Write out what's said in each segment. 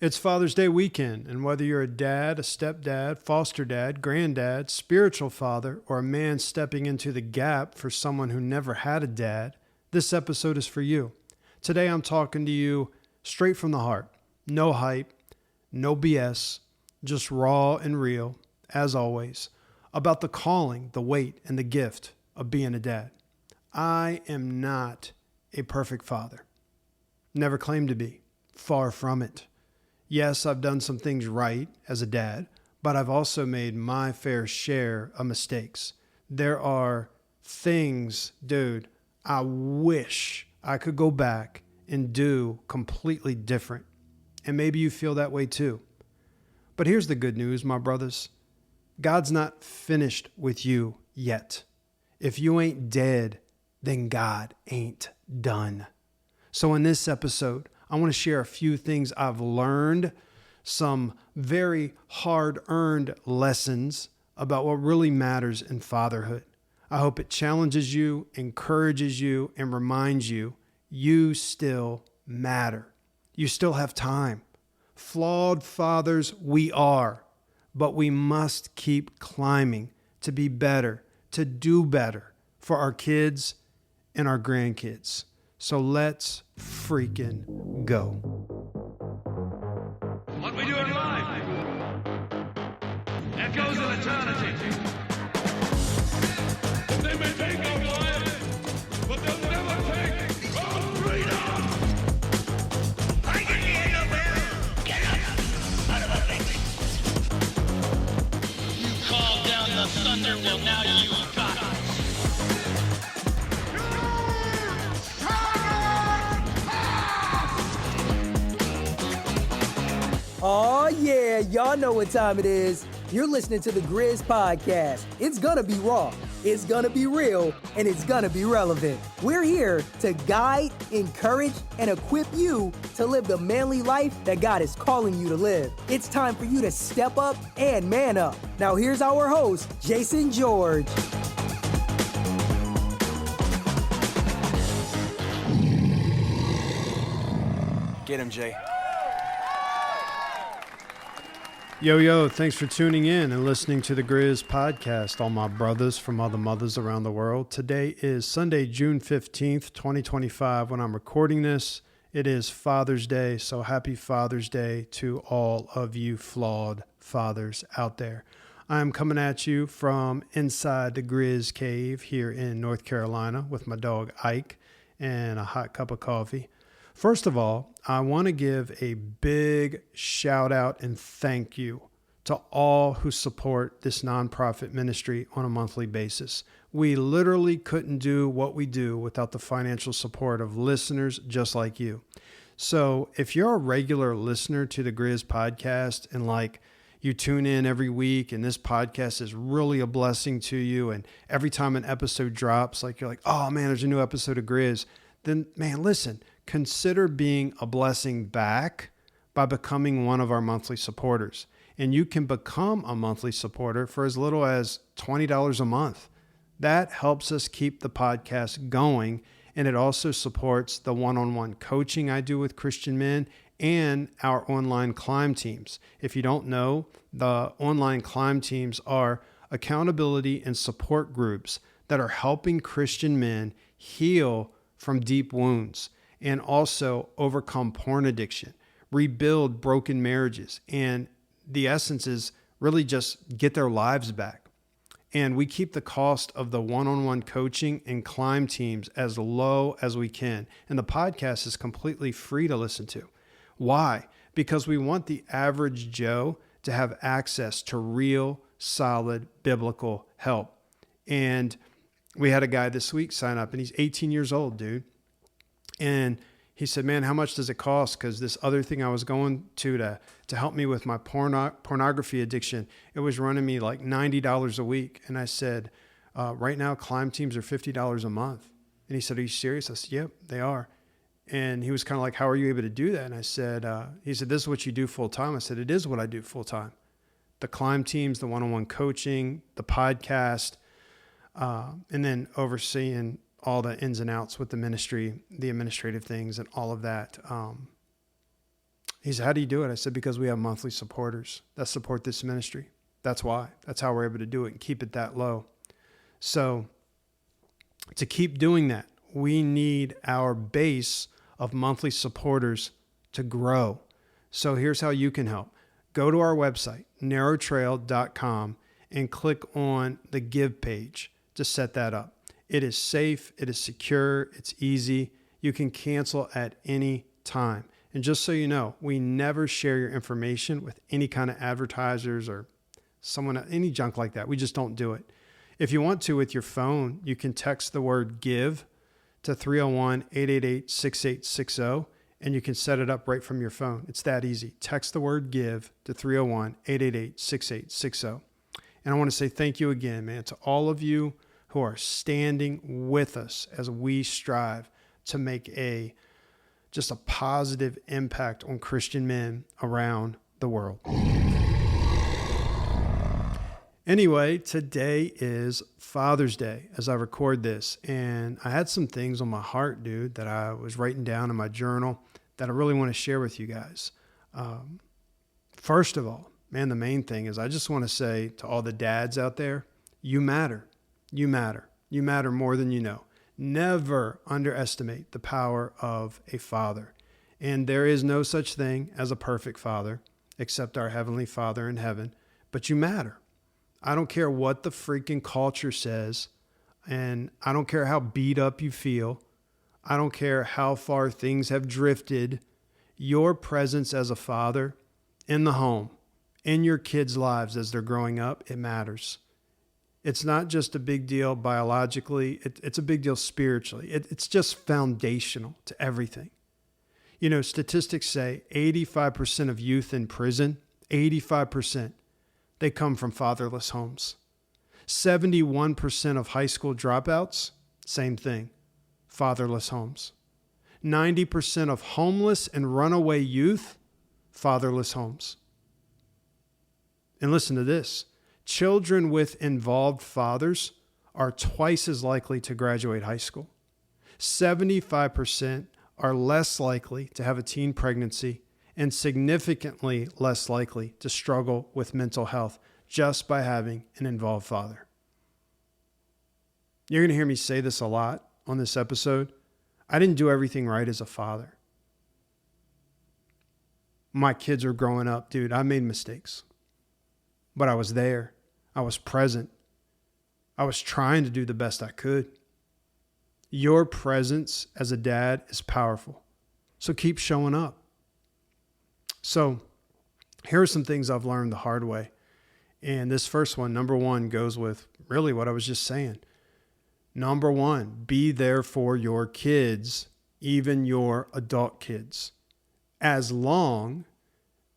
It's Father's Day weekend, and whether you're a dad, a stepdad, foster dad, granddad, spiritual father, or a man stepping into the gap for someone who never had a dad, this episode is for you. Today I'm talking to you straight from the heart. No hype, no BS, just raw and real, as always, about the calling, the weight, and the gift of being a dad. I am not a perfect father. Never claimed to be. Far from it. Yes, I've done some things right as a dad, but I've also made my fair share of mistakes. There are things, dude, I wish I could go back and do completely different. And maybe you feel that way too. But here's the good news, my brothers. God's not finished with you yet. If you ain't dead, then God ain't done. So in this episode, I want to share a few things I've learned, some very hard-earned lessons about what really matters in fatherhood. I hope it challenges you, encourages you, and reminds you, you still matter. You still have time. Flawed fathers we are, but we must keep climbing to be better, to do better for our kids and our grandkids. So let's freaking go. What we do in life echoes in eternity. They may take our life, but they'll never take our freedom. I can hear you, Will. Get up out of my face. You called down the thunder, well now you got it. Oh yeah, y'all know what time it is. You're listening to the Grizz Podcast. It's gonna be raw, it's gonna be real, and it's gonna be relevant. We're here to guide, encourage, and equip you to live the manly life that God is calling you to live. It's time for you to step up and man up. Now here's our host, Jason George. Get him, Jay. Yo, thanks for tuning in and listening to the Grizz Podcast, all my brothers from other mothers around the world. Today is Sunday, June 15th, 2025. When I'm recording this, it is Father's Day, so happy Father's Day to all of you flawed fathers out there. I'm coming at you from inside the Grizz Cave here in North Carolina with my dog Ike and a hot cup of coffee. First of all, I want to give a big shout out and thank you to all who support this nonprofit ministry on a monthly basis. We literally couldn't do what we do without the financial support of listeners just like you. So if you're a regular listener to the Grizz Podcast and you tune in every week and this podcast is really a blessing to you, and every time an episode drops, you're like, oh man, there's a new episode of Grizz, then man, listen, consider being a blessing back by becoming one of our monthly supporters. And you can become a monthly supporter for as little as $20 a month. That helps us keep the podcast going, and it also supports the one-on-one coaching I do with Christian men and our online climb teams. If you don't know, the online climb teams are accountability and support groups that are helping Christian men heal from deep wounds and also overcome porn addiction, rebuild broken marriages, and the essence is really just get their lives back. And we keep the cost of the one-on-one coaching and climb teams as low as we can. And the podcast is completely free to listen to. Why? Because we want the average Joe to have access to real, solid, biblical help. And we had a guy this week sign up, and he's 18 years old, dude. And he said, man, how much does it cost? Because this other thing I was going to help me with my pornography addiction, it was running me like $90 a week. And I said, right now, climb teams are $50 a month. And he said, are you serious? I said, yep, they are. And he was kind of like, how are you able to do that? And I said, he said, this is what you do full time. I said, it is what I do full time. The climb teams, the one-on-one coaching, the podcast, and then overseeing all the ins and outs with the ministry, the administrative things and all of that. He said, how do you do it? I said, because we have monthly supporters that support this ministry. That's why. That's how we're able to do it and keep it that low. So to keep doing that, we need our base of monthly supporters to grow. So here's how you can help. Go to our website, narrowtrail.com, and click on the Give page to set that up. It is safe. It is secure. It's easy. You can cancel at any time. And just so you know, we never share your information with any kind of advertisers or someone, any junk like that. We just don't do it. If you want to, with your phone, you can text the word GIVE to 301-888-6860, and you can set it up right from your phone. It's that easy. Text the word GIVE to 301-888-6860. And I want to say thank you again, man, to all of you who are standing with us as we strive to make just a positive impact on Christian men around the world. Anyway, today is Father's Day as I record this, and I had some things on my heart, dude, that I was writing down in my journal that I really want to share with you guys. First of all, man, the main thing is I just want to say to all the dads out there, you matter. You matter. You matter more than you know. Never underestimate the power of a father. And there is no such thing as a perfect father except our Heavenly Father in heaven, but you matter. I don't care what the freaking culture says, and I don't care how beat up you feel. I don't care how far things have drifted. Your presence as a father in the home, in your kids' lives as they're growing up, it matters. It's not just a big deal biologically. It's a big deal spiritually. It's just foundational to everything. You know, statistics say 85% of youth in prison, 85%, they come from fatherless homes. 71% of high school dropouts, same thing, fatherless homes. 90% of homeless and runaway youth, fatherless homes. And listen to this. Children with involved fathers are twice as likely to graduate high school. 75% are less likely to have a teen pregnancy and significantly less likely to struggle with mental health just by having an involved father. You're going to hear me say this a lot on this episode. I didn't do everything right as a father. My kids are growing up, dude. I made mistakes. But I was there. I was present. I was trying to do the best I could. Your presence as a dad is powerful. So keep showing up. So here are some things I've learned the hard way. And this first one, number one, goes with really what I was just saying. Number one, be there for your kids, even your adult kids, as long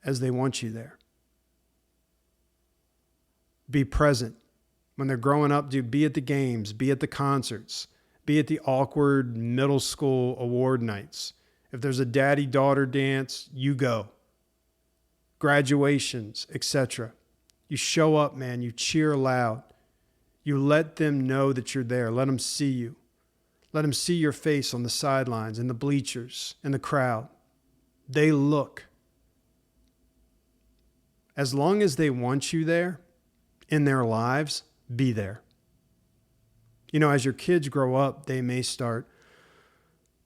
as they want you there. Be present. When they're growing up, dude, be at the games, be at the concerts, be at the awkward middle school award nights. If there's a daddy-daughter dance, you go. Graduations, etc. You show up, man. You cheer loud. You let them know that you're there. Let them see you. Let them see your face on the sidelines, in the bleachers, in the crowd. They look. As long as they want you there, in their lives, be there. You know, as your kids grow up, they may start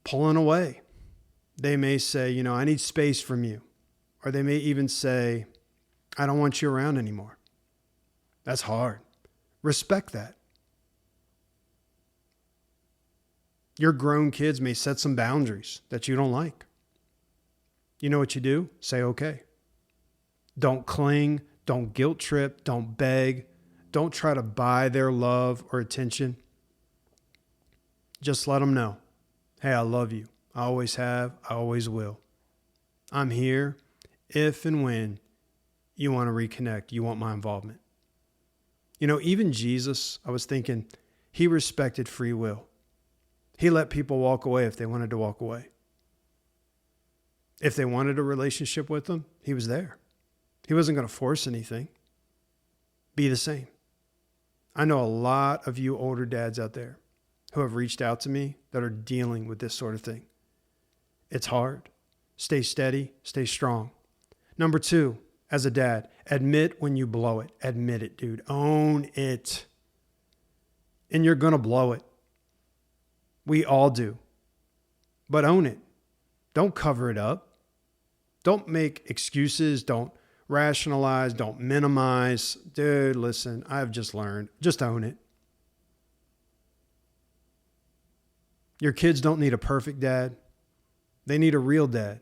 pulling away. They may say, you know, I need space from you. Or they may even say, I don't want you around anymore. That's hard. Respect that. Your grown kids may set some boundaries that you don't like. You know what you do? Say, okay. Don't cling. Don't guilt trip. Don't beg. Don't try to buy their love or attention. Just let them know, hey, I love you. I always have. I always will. I'm here if and when you want to reconnect, you want my involvement. You know, even Jesus, I was thinking, he respected free will. He let people walk away if they wanted to walk away. If they wanted a relationship with him, he was there. He wasn't going to force anything. Be the same. I know a lot of you older dads out there who have reached out to me that are dealing with this sort of thing. It's hard. Stay steady, stay strong. Number 2, as a dad, admit when you blow it. Admit it, dude. Own it. And you're going to blow it. We all do. But own it. Don't cover it up. Don't make excuses. Don't rationalize. Don't minimize. Dude, listen, I've just learned. Just own it. Your kids don't need a perfect dad. They need a real dad.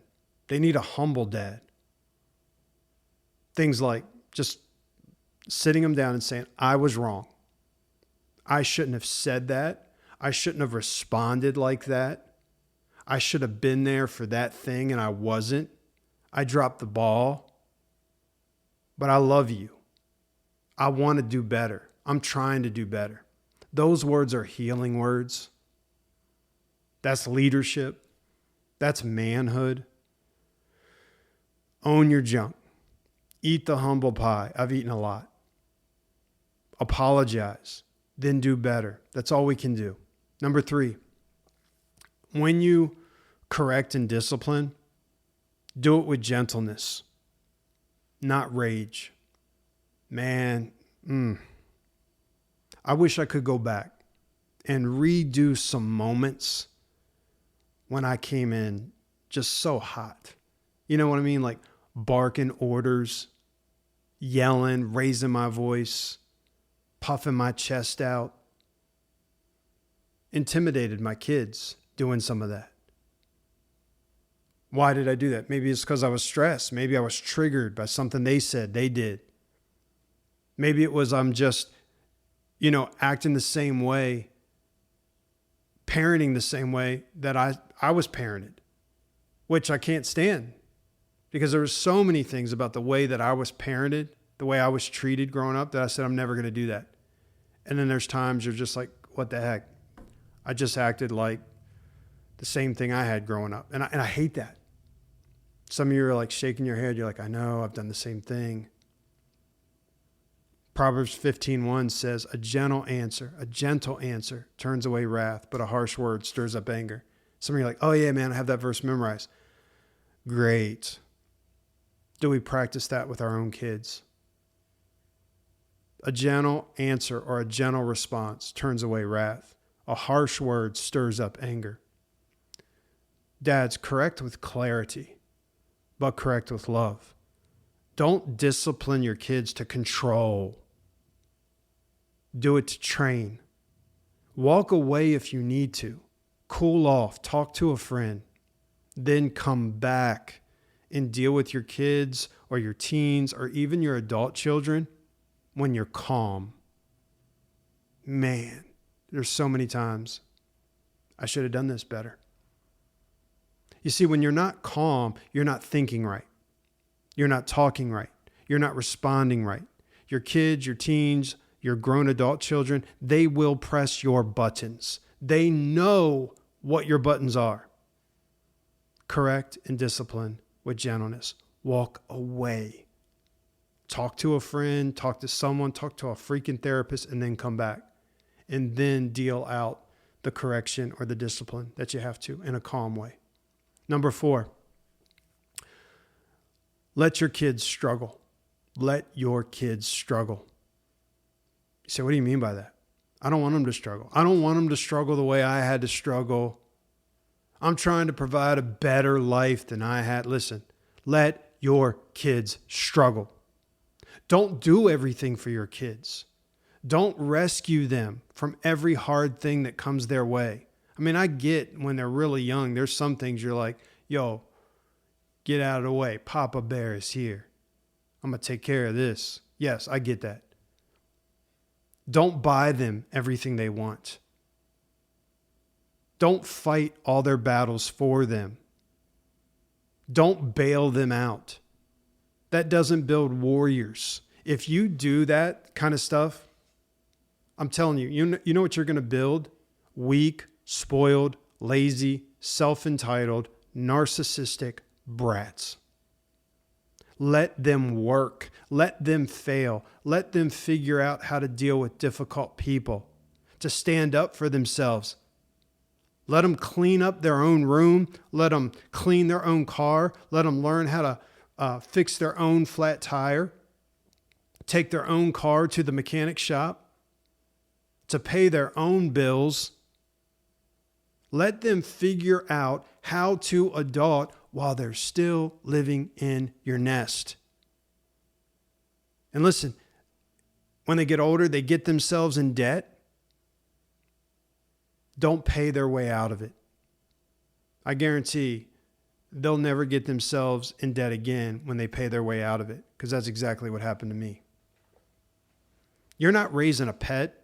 They need a humble dad. Things like just sitting them down and saying, I was wrong. I shouldn't have said that. I shouldn't have responded like that. I should have been there for that thing and I wasn't. I dropped the ball. But I love you. I want to do better. I'm trying to do better. Those words are healing words. That's leadership. That's manhood. Own your junk. Eat the humble pie. I've eaten a lot. Apologize. Then do better. That's all we can do. Number 3, when you correct and discipline, do it with gentleness, not rage. Man, I wish I could go back and redo some moments when I came in just so hot. You know what I mean? Like barking orders, yelling, raising my voice, puffing my chest out. Intimidated my kids doing some of that. Why did I do that? Maybe it's because I was stressed. Maybe I was triggered by something they said, they did. Maybe it was I'm just, acting the same way, parenting the same way that I was parented, which I can't stand because there were so many things about the way that I was parented, the way I was treated growing up that I said, I'm never going to do that. And then there's times you're just like, what the heck? I just acted like the same thing I had growing up. And I hate that. Some of you are like shaking your head. You're like, I know, I've done the same thing. Proverbs 15:1 says, a gentle answer turns away wrath, but a harsh word stirs up anger. Some of you are like, oh yeah, man, I have that verse memorized. Great. Do we practice that with our own kids? A gentle answer or a gentle response turns away wrath. A harsh word stirs up anger. Dads, correct with clarity, but correct with love. Don't discipline your kids to control. Do it to train. Walk away if you need to. Cool off. Talk to a friend. Then come back and deal with your kids or your teens or even your adult children when you're calm. Man, there's so many times I should have done this better. You see, when you're not calm, you're not thinking right. You're not talking right. You're not responding right. Your kids, your teens, your grown adult children, they will press your buttons. They know what your buttons are. Correct and discipline with gentleness. Walk away. Talk to a friend, talk to someone, talk to a freaking therapist, and then come back. And then deal out the correction or the discipline that you have to in a calm way. Number 4, let your kids struggle. Let your kids struggle. You say, what do you mean by that? I don't want them to struggle. I don't want them to struggle the way I had to struggle. I'm trying to provide a better life than I had. Listen, let your kids struggle. Don't do everything for your kids. Don't rescue them from every hard thing that comes their way. I mean, I get when they're really young, there's some things you're like, yo, get out of the way. Papa Bear is here. I'm going to take care of this. Yes, I get that. Don't buy them everything they want. Don't fight all their battles for them. Don't bail them out. That doesn't build warriors. If you do that kind of stuff, I'm telling you, you know what you're going to build? Weak, spoiled, lazy, self-entitled, narcissistic brats. Let them work. Let them fail. Let them figure out how to deal with difficult people, to stand up for themselves. Let them clean up their own room. Let them clean their own car. Let them learn how to fix their own flat tire, take their own car to the mechanic shop, to pay their own bills. Let them figure out how to adult while they're still living in your nest. And listen, when they get older, they get themselves in debt. Don't pay their way out of it. I guarantee they'll never get themselves in debt again when they pay their way out of it, because that's exactly what happened to me. You're not raising a pet.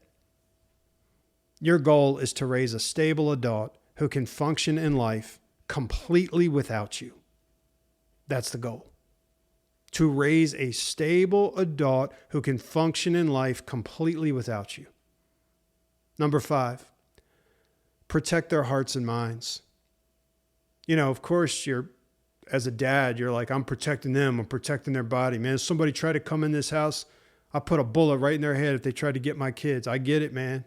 Your goal is to raise a stable adult who can function in life completely without you. That's the goal. To raise a stable adult who can function in life completely without you. Number 5, protect their hearts and minds. You know, of course, as a dad, you're like, I'm protecting them. I'm protecting their body. Man, if somebody tried to come in this house, I'll put a bullet right in their head if they tried to get my kids. I get it, man.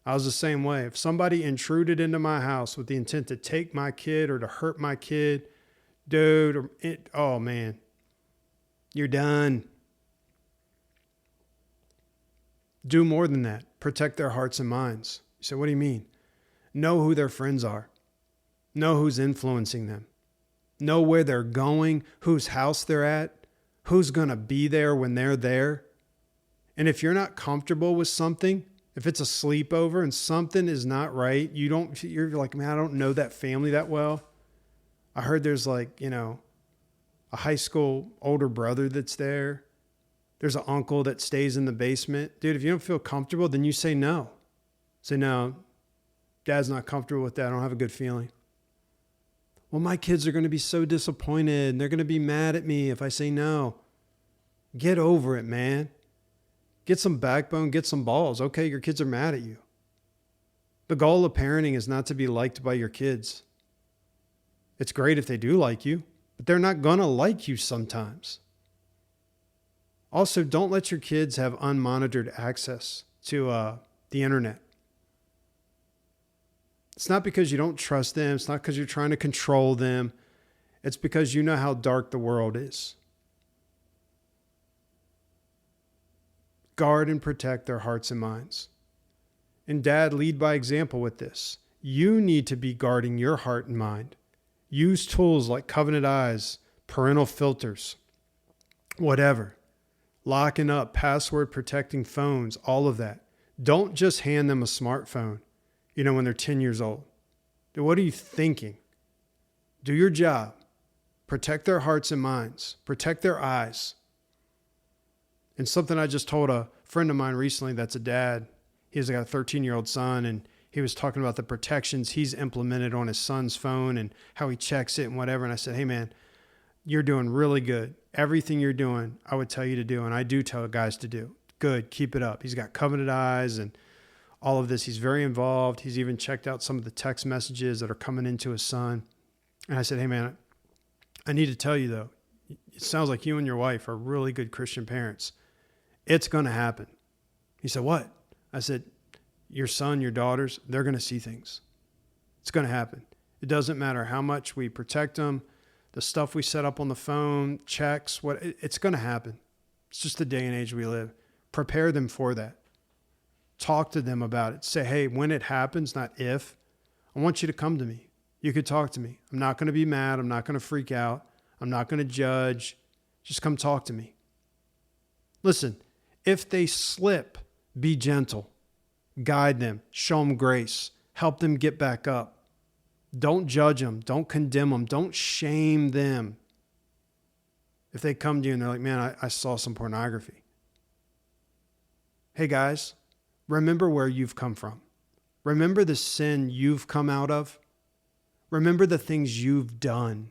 I was the same way. If somebody intruded into my house with the intent to take my kid or to hurt my kid, dude, oh man, you're done. Do more than that. Protect their hearts and minds. You say, what do you mean? Know who their friends are. Know who's influencing them. Know where they're going, whose house they're at, who's going to be there when they're there. And if you're not comfortable with something, if it's a sleepover and something is not right, you're like, man, I don't know that family that well. I heard there's like, a high school older brother that's there. There's an uncle that stays in the basement. Dude, if you don't feel comfortable, then you say no. Say, no, Dad's not comfortable with that. I don't have a good feeling. Well, my kids are going to be so disappointed and they're going to be mad at me if I say no. Get over it, man. Get some backbone, get some balls. Okay, your kids are mad at you. The goal of parenting is not to be liked by your kids. It's great if they do like you, but they're not going to like you sometimes. Also, don't let your kids have unmonitored access to the internet. It's not because you don't trust them. It's not because you're trying to control them. It's because you know how dark the world is. Guard and protect their hearts and minds. And Dad, lead by example with this. You need to be guarding your heart and mind. Use tools like covenant eyes, parental filters, whatever. Locking up, password protecting phones, all of that. Don't just hand them a smartphone, when they're 10 years old. Dude, what are you thinking? Do your job. Protect their hearts and minds. Protect their eyes. And something I just told a friend of mine recently that's a dad. He's got a 13-year-old son, and he was talking about the protections he's implemented on his son's phone and how he checks it and whatever. And I said, hey, man, you're doing really good. Everything you're doing, I would tell you to do, and I do tell guys to do. Good, keep it up. He's got covenant eyes and all of this. He's very involved. He's even checked out some of the text messages that are coming into his son. And I said, hey, man, I need to tell you, though, it sounds like you and your wife are really good Christian parents. It's going to happen. He said, what? I said, your son, your daughters, they're going to see things. It's going to happen. It doesn't matter how much we protect them, the stuff we set up on the phone, checks, it's going to happen. It's just the day and age we live. Prepare them for that. Talk to them about it. Say, hey, when it happens, not if, I want you to come to me. You could talk to me. I'm not going to be mad. I'm not going to freak out. I'm not going to judge. Just come talk to me. Listen, if they slip, be gentle. Guide them. Show them grace. Help them get back up. Don't judge them. Don't condemn them. Don't shame them. If they come to you and they're like, man, I saw some pornography. Hey, guys, remember where you've come from. Remember the sin you've come out of. Remember the things you've done.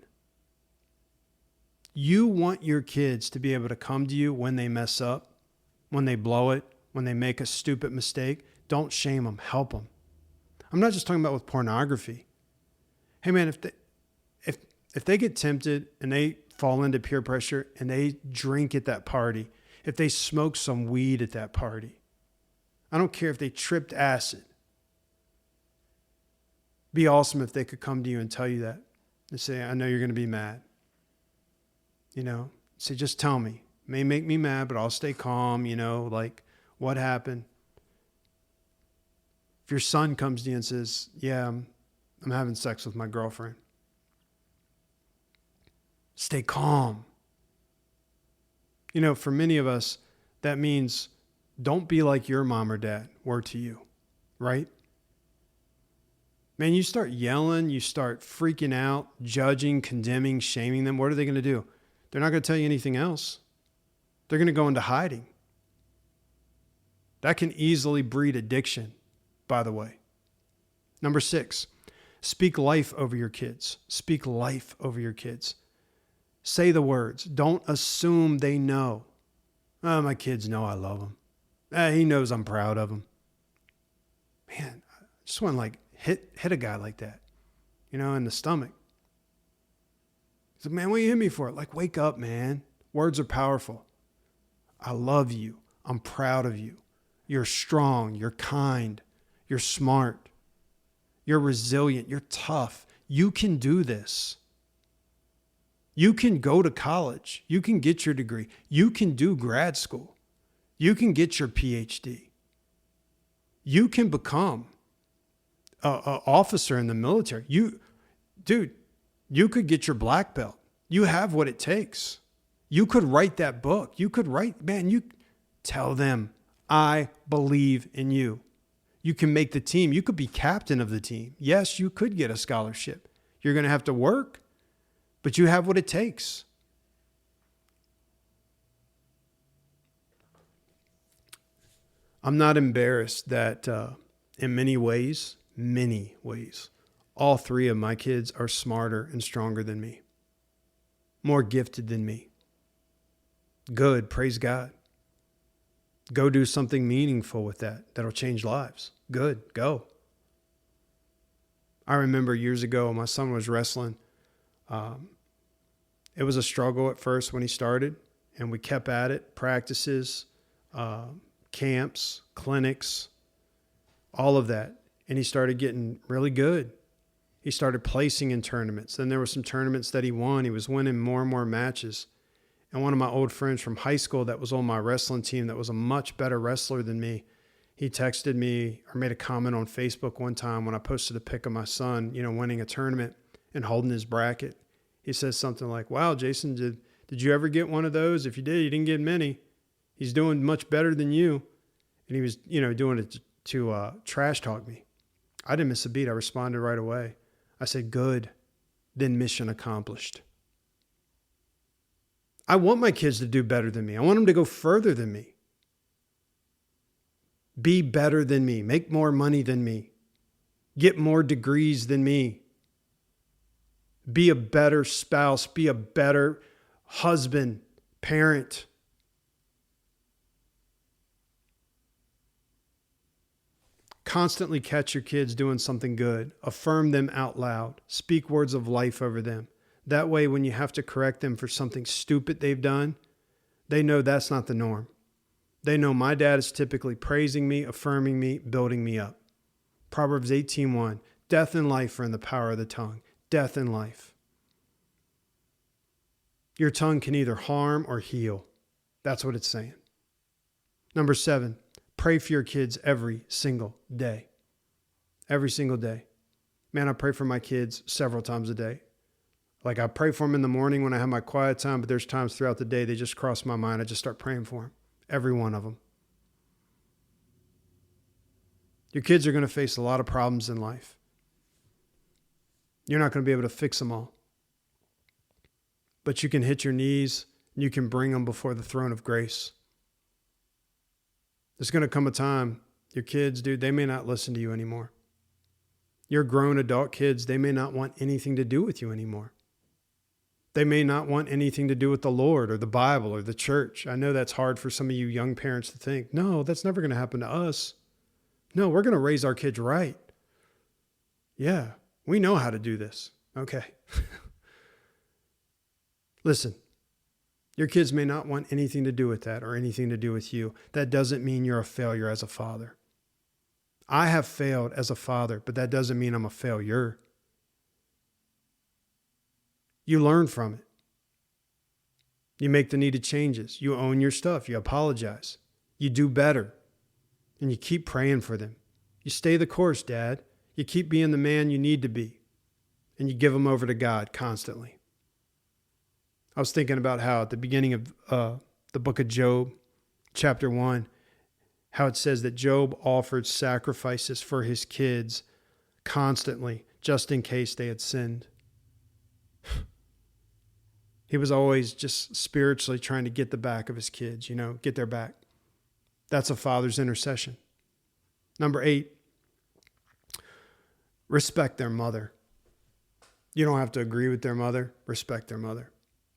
You want your kids to be able to come to you when they mess up, when they blow it, when they make a stupid mistake. Don't shame them. Help them. I'm not just talking about with pornography. Hey, man, if they get tempted and they fall into peer pressure and they drink at that party, if they smoke some weed at that party, I don't care if they tripped acid. Be awesome if they could come to you and tell you that and say, I know you're going to be mad. Say, just tell me. It may make me mad, but I'll stay calm, like what happened? If your son comes to you and says, yeah, I'm having sex with my girlfriend, stay calm. For many of us, that means don't be like your mom or dad were to you, right? Man, you start yelling, you start freaking out, judging, condemning, shaming them. What are they going to do? They're not going to tell you anything else. They're going to go into hiding. That can easily breed addiction, by the way. Number 6, speak life over your kids. Speak life over your kids. Say the words. Don't assume they know. Oh, my kids know I love him. He knows I'm proud of him. Man, I just want to hit a guy like that, in the stomach. He's like, man, what you hit me for? Wake up, man. Words are powerful. I love you. I'm proud of you. You're strong. You're kind. You're smart. You're resilient. You're tough. You can do this. You can go to college. You can get your degree. You can do grad school. You can get your PhD. You can become an officer in the military. You could get your black belt. You have what it takes. You could write that book. You tell them, I believe in you. You can make the team. You could be captain of the team. Yes, you could get a scholarship. You're going to have to work, but you have what it takes. I'm not embarrassed that in many ways, all 3 of my kids are smarter and stronger than me, more gifted than me. Good, praise God. Go do something meaningful with that. That'll change lives. Good, go. I remember years ago, my son was wrestling. It was a struggle at first when he started, and we kept at it. Practices, camps, clinics, all of that. And he started getting really good. He started placing in tournaments. Then there were some tournaments that he won. He was winning more and more matches. And one of my old friends from high school that was on my wrestling team that was a much better wrestler than me, he texted me or made a comment on Facebook one time when I posted a pic of my son, winning a tournament and holding his bracket. He says something like, wow, Jason, did you ever get one of those? If you did, you didn't get many. He's doing much better than you. And he was, doing it to trash talk me. I didn't miss a beat. I responded right away. I said, good, then mission accomplished. I want my kids to do better than me. I want them to go further than me. Be better than me. Make more money than me. Get more degrees than me. Be a better spouse. Be a better husband, parent. Constantly catch your kids doing something good. Affirm them out loud. Speak words of life over them. That way, when you have to correct them for something stupid they've done, they know that's not the norm. They know my dad is typically praising me, affirming me, building me up. Proverbs 18:1, death and life are in the power of the tongue. Death and life. Your tongue can either harm or heal. That's what it's saying. Number 7, pray for your kids every single day. Every single day. Man, I pray for my kids several times a day. I pray for them in the morning when I have my quiet time, but there's times throughout the day they just cross my mind. I just start praying for them. Every one of them. Your kids are going to face a lot of problems in life. You're not going to be able to fix them all. But you can hit your knees and you can bring them before the throne of grace. There's going to come a time, your kids, dude, they may not listen to you anymore. Your grown adult kids, they may not want anything to do with you anymore. They may not want anything to do with the Lord or the Bible or the church. I know that's hard for some of you young parents to think. No, that's never going to happen to us. No, we're going to raise our kids right. Yeah, we know how to do this. Okay. Listen, your kids may not want anything to do with that or anything to do with you. That doesn't mean you're a failure as a father. I have failed as a father, but that doesn't mean I'm a failure. You learn from it. You make the needed changes. You own your stuff. You apologize. You do better. And you keep praying for them. You stay the course, Dad. You keep being the man you need to be. And you give them over to God constantly. I was thinking about how at the beginning of the book of Job, chapter 1, how it says that Job offered sacrifices for his kids constantly, just in case they had sinned. He was always just spiritually trying to get the back of his kids, get their back. That's a father's intercession. Number 8, respect their mother. You don't have to agree with their mother. Respect their mother.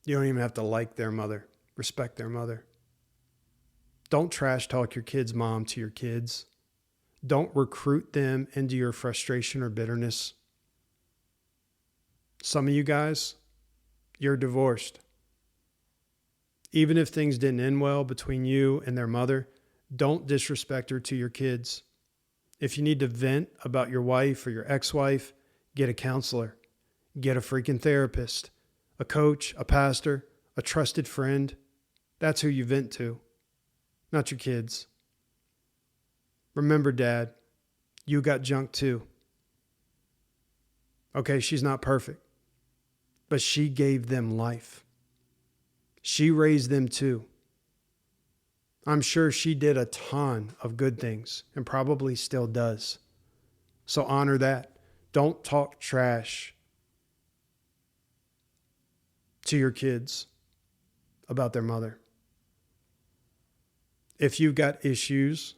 You don't even have to like their mother. Respect their mother. Don't trash talk your kid's mom to your kids. Don't recruit them into your frustration or bitterness. Some of you guys, you're divorced. Even if things didn't end well between you and their mother, don't disrespect her to your kids. If you need to vent about your wife or your ex-wife, get a counselor. Get a freaking therapist, a coach, a pastor, a trusted friend. That's who you vent to, not your kids. Remember, Dad, you got junk too. Okay, she's not perfect, but she gave them life. She raised them too. I'm sure she did a ton of good things and probably still does. So honor that. Don't talk trash to your kids about their mother. If you've got issues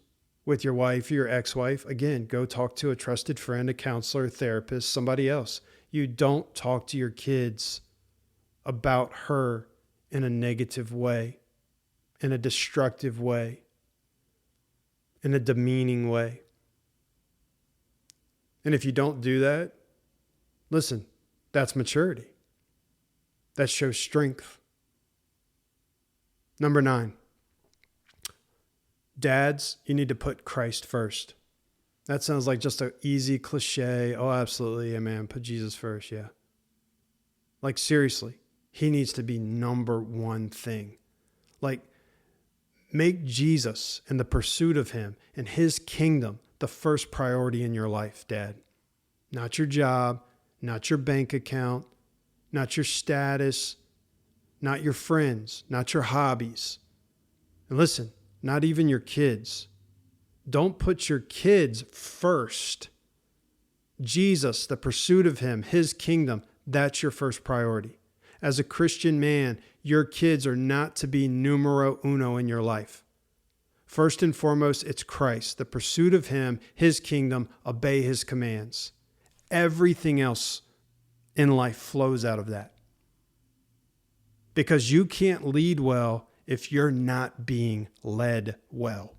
with your wife or your ex-wife, again, go talk to a trusted friend, a counselor, a therapist, somebody else. You don't talk to your kids about her in a negative way, in a destructive way, in a demeaning way. And if you don't do that, listen, that's maturity. That shows strength. Number 9, dads, you need to put Christ first. That sounds like just an easy cliche. Oh, absolutely. Yeah, man. Put Jesus first. Yeah. Like, seriously, he needs to be number one thing. Like, make Jesus and the pursuit of him and his kingdom the first priority in your life, Dad. Not your job, not your bank account, not your status, not your friends, not your hobbies. And listen, not even your kids. Don't put your kids first. Jesus, the pursuit of him, his kingdom, that's your first priority. As a Christian man, your kids are not to be numero uno in your life. First and foremost, it's Christ, the pursuit of him, his kingdom, obey his commands. Everything else in life flows out of that. Because you can't lead well if you're not being led well.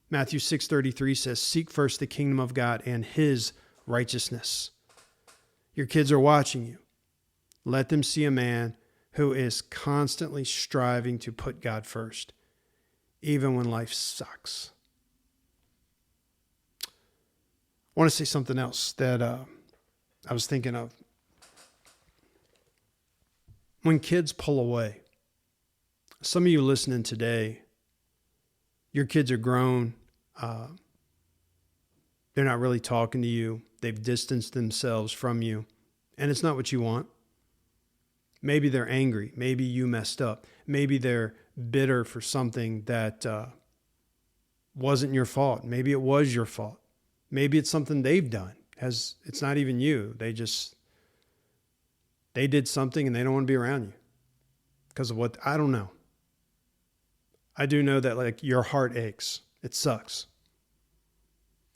Matthew 6:33 says, seek first the kingdom of God and his righteousness. Your kids are watching you. Let them see a man who is constantly striving to put God first, even when life sucks. I want to say something else that I was thinking of. When kids pull away, some of you listening today, your kids are grown. They're not really talking to you. They've distanced themselves from you, and it's not what you want. Maybe they're angry. Maybe you messed up. Maybe they're bitter for something that wasn't your fault. Maybe it was your fault. Maybe it's something they've done. It's not even you. They did something and they don't want to be around you because of what, I don't know. I do know that like your heart aches. It sucks.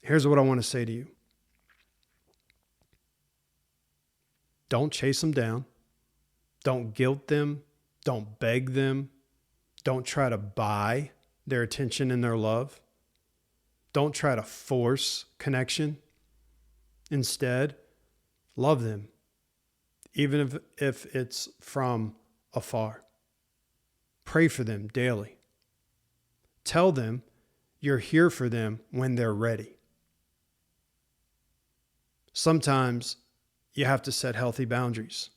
Here's what I want to say to you. Don't chase them down. Don't guilt them. Don't beg them. Don't try to buy their attention and their love. Don't try to force connection. Instead, love them, even if it's from afar. Pray for them daily. Tell them you're here for them when they're ready. Sometimes you have to set healthy boundaries.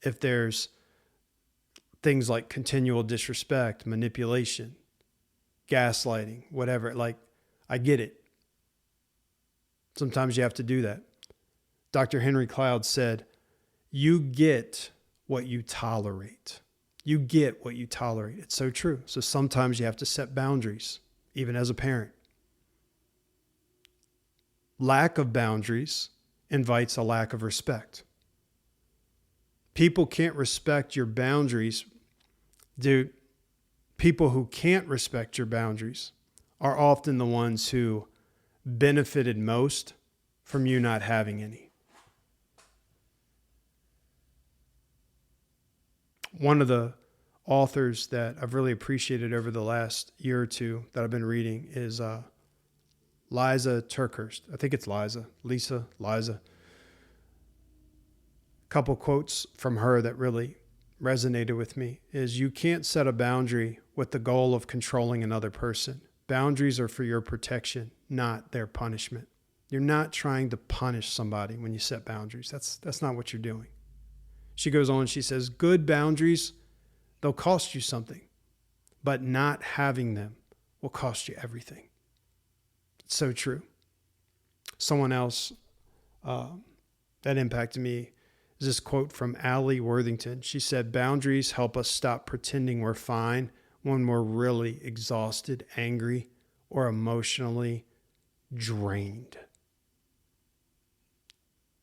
If there's things like continual disrespect, manipulation, gaslighting, whatever. Like, I get it. Sometimes you have to do that. Dr. Henry Cloud said, you get what you tolerate. You get what you tolerate. It's so true. So sometimes you have to set boundaries, even as a parent. Lack of boundaries invites a lack of respect. People can't respect your boundaries. Dude, people who can't respect your boundaries are often the ones who benefited most from you not having any. One of the authors that I've really appreciated over the last year or two that I've been reading is Liza Turkhurst. I think it's Liza. A couple quotes from her that really resonated with me is, you can't set a boundary with the goal of controlling another person. Boundaries are for your protection, not their punishment. You're not trying to punish somebody when you set boundaries. That's not what you're doing. She goes on, she says, good boundaries, they'll cost you something, but not having them will cost you everything. It's so true. Someone else that impacted me is this quote from Allie Worthington. She said, boundaries help us stop pretending we're fine when we're really exhausted, angry, or emotionally drained.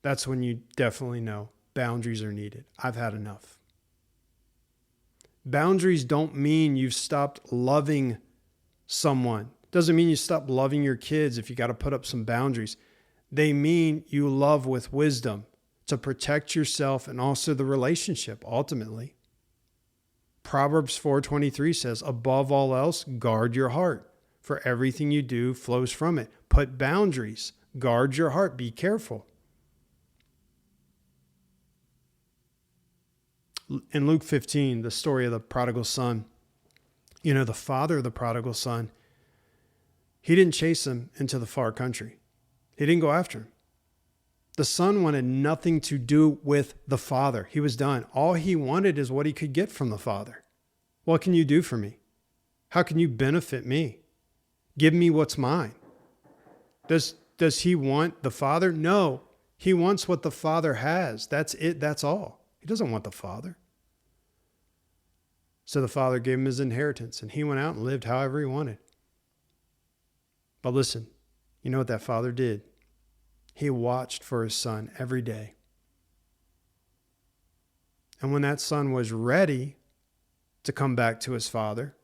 That's when you definitely know boundaries are needed. I've had enough. Boundaries don't mean you've stopped loving someone. Doesn't mean you stop loving your kids if you got to put up some boundaries. They mean you love with wisdom to protect yourself and also the relationship ultimately. Proverbs 4:23 says, above all else, guard your heart, for everything you do flows from it. Put boundaries. Guard your heart. Be careful. In Luke 15, the story of the prodigal son, the father of the prodigal son, he didn't chase him into the far country. He didn't go after him. The son wanted nothing to do with the father. He was done. All he wanted is what he could get from the father. What can you do for me? How can you benefit me? Give me what's mine. Does he want the father? No. He wants what the father has. That's it. That's all. He doesn't want the father. So the father gave him his inheritance, and he went out and lived however he wanted. But listen, you know what that father did? He watched for his son every day. And when that son was ready to come back to his father,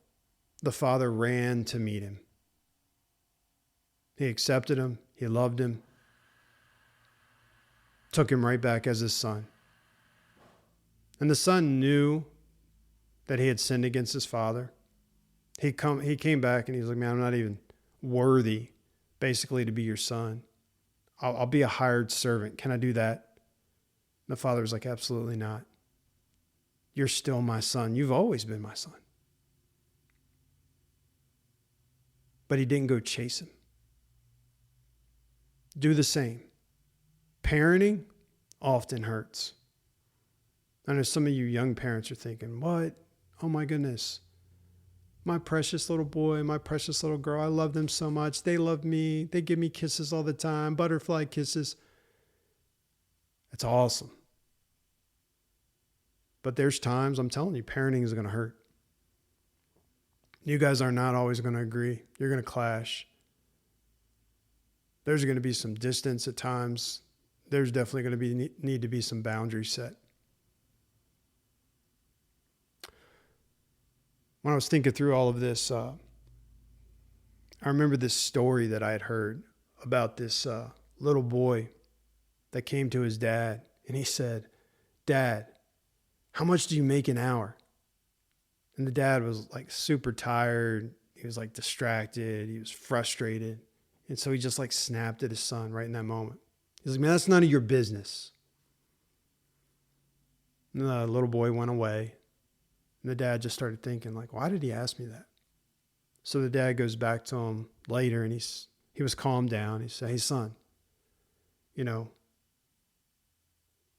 the father ran to meet him. He accepted him. He loved him. Took him right back as his son. And the son knew that he had sinned against his father. He came back and he was like, man, I'm not even worthy, basically, to be your son. I'll be a hired servant. Can I do that? And the father was like, absolutely not. You're still my son. You've always been my son. But he didn't go chase him. Do the same. Parenting often hurts. I know some of you young parents are thinking, what? Oh my goodness. My precious little boy, my precious little girl, I love them so much. They love me. They give me kisses all the time, butterfly kisses. It's awesome. But there's times, I'm telling you, parenting is going to hurt. You guys are not always going to agree. You're going to clash. There's going to be some distance at times. There's definitely going to need to be some boundaries set. When I was thinking through all of this, I remember this story that I had heard about this little boy that came to his dad, and he said, Dad, how much do you make an hour? And the dad was like super tired. He was like distracted. He was frustrated. And so he just like snapped at his son right in that moment. He's like, man, that's none of your business. And the little boy went away. And the dad just started thinking, like, why did he ask me that? So the dad goes back to him later, and he was calmed down. He said, hey, son,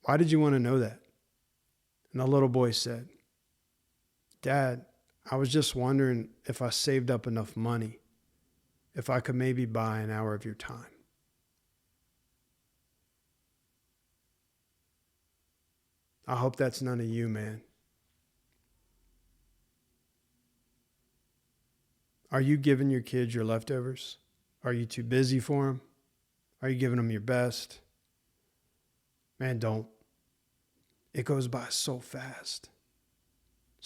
why did you want to know that? And the little boy said, Dad, I was just wondering if I saved up enough money, if I could maybe buy an hour of your time. I hope that's none of you, man. Are you giving your kids your leftovers? Are you too busy for them? Are you giving them your best? Man, don't. It goes by so fast.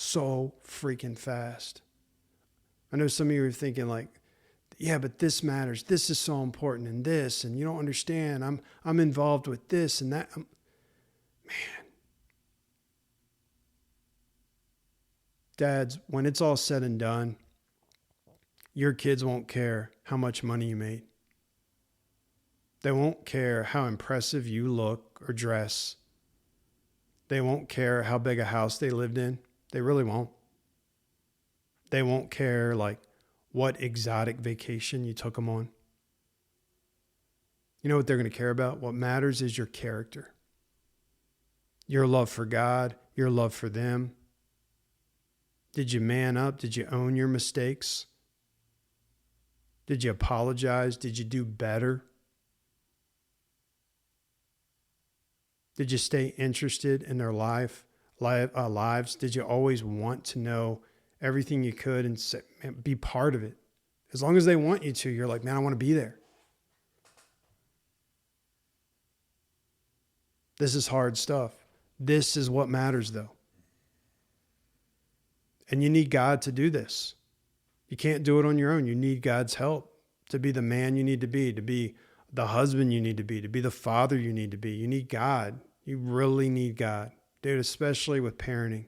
So freaking fast. I know some of you are thinking like, yeah, but this matters. This is so important and this, and you don't understand. I'm involved with this and that. Man. Dads, when it's all said and done, your kids won't care how much money you made. They won't care how impressive you look or dress. They won't care how big a house they lived in. They really won't. They won't care like what exotic vacation you took them on. You know what they're going to care about? What matters is your character. Your love for God, your love for them. Did you man up? Did you own your mistakes? Did you apologize? Did you do better? Did you stay interested in their lives? Did you always want to know everything you could and be part of it? As long as they want you to, you're like, man, I want to be there. This is hard stuff. This is what matters, though. And you need God to do this. You can't do it on your own. You need God's help to be the man you need to be the husband you need to be the father you need to be. You need God. You really need God. Dude, especially with parenting.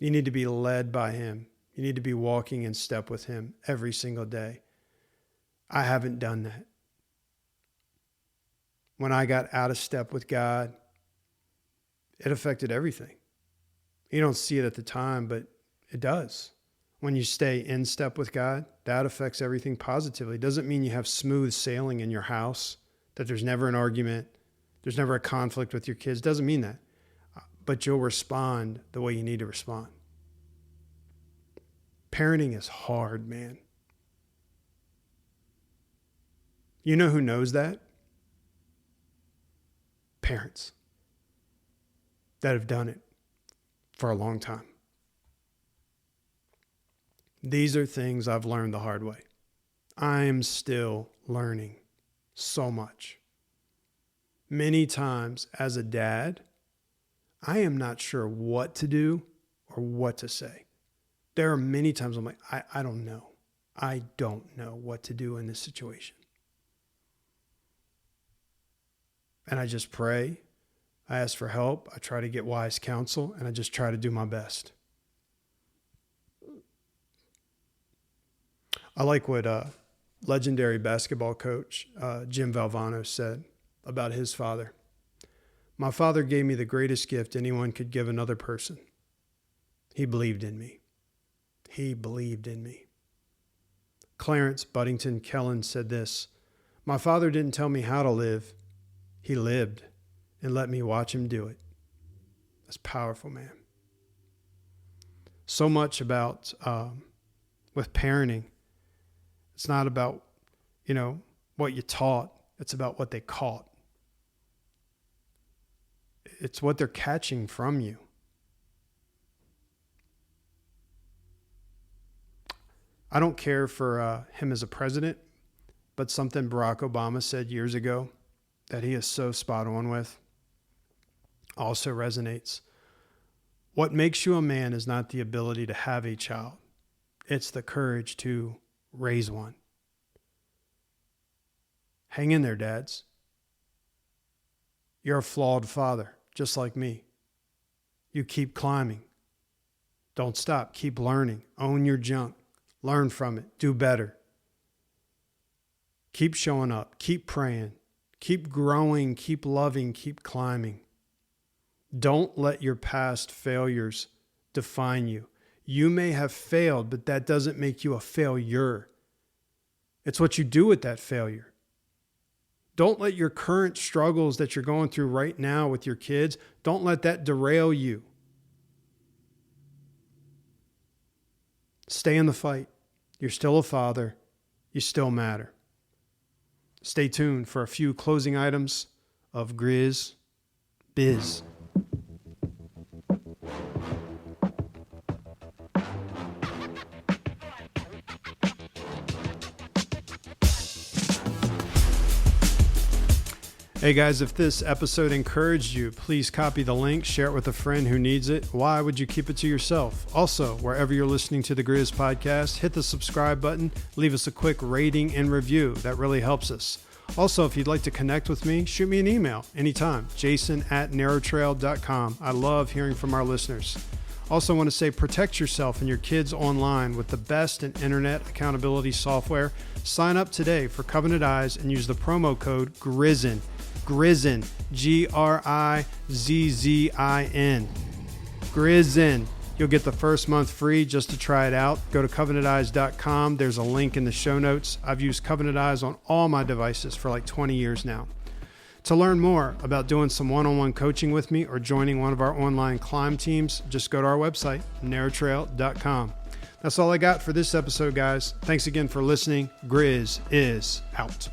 You need to be led by him. You need to be walking in step with him every single day. I haven't done that. When I got out of step with God, it affected everything. You don't see it at the time, but it does. When you stay in step with God, that affects everything positively. It doesn't mean you have smooth sailing in your house, that there's never an argument, there's never a conflict with your kids. It doesn't mean that. But you'll respond the way you need to respond. Parenting is hard, man. You know who knows that? Parents that have done it for a long time. These are things I've learned the hard way. I am still learning so much. Many times as a dad, I am not sure what to do or what to say. There are many times I'm like, I don't know. I don't know what to do in this situation. And I just pray. I ask for help. I try to get wise counsel, and I just try to do my best. I like what legendary basketball coach Jim Valvano said about his father. My father gave me the greatest gift anyone could give another person. He believed in me. He believed in me. Clarence Buddington Kellen said this, my father didn't tell me how to live. He lived and let me watch him do it. That's powerful, man. So much about, with parenting, it's not about, what you taught. It's about what they caught. It's what they're catching from you. I don't care for him as a president, but something Barack Obama said years ago that he is so spot on with also resonates. What makes you a man is not the ability to have a child. It's the courage to raise one. Hang in there, dads. You're a flawed father, just like me. You keep climbing. Don't stop. Keep learning. Own your junk. Learn from it. Do better. Keep showing up. Keep praying. Keep growing. Keep loving. Keep climbing. Don't let your past failures define you. You may have failed, but that doesn't make you a failure. It's what you do with that failure. Don't let your current struggles that you're going through right now with your kids, don't let that derail you. Stay in the fight. You're still a father. You still matter. Stay tuned for a few closing items of Grizz Biz. Hey guys, if this episode encouraged you, please copy the link, share it with a friend who needs it. Why would you keep it to yourself? Also, wherever you're listening to the Grizz podcast, hit the subscribe button, leave us a quick rating and review. That really helps us. Also, if you'd like to connect with me, shoot me an email anytime, jason@narrowtrail.com. I love hearing from our listeners. Also, I want to say protect yourself and your kids online with the best in internet accountability software. Sign up today for Covenant Eyes and use the promo code GRIZZIN. Grizzin, Grizzin. Grizzin. You'll get the first month free just to try it out. Go to covenanteyes.com. There's a link in the show notes. I've used Covenant Eyes on all my devices for like 20 years now. To learn more about doing some one-on-one coaching with me or joining one of our online climb teams, just go to our website, narrowtrail.com. That's all I got for this episode, guys. Thanks again for listening. Grizz is out.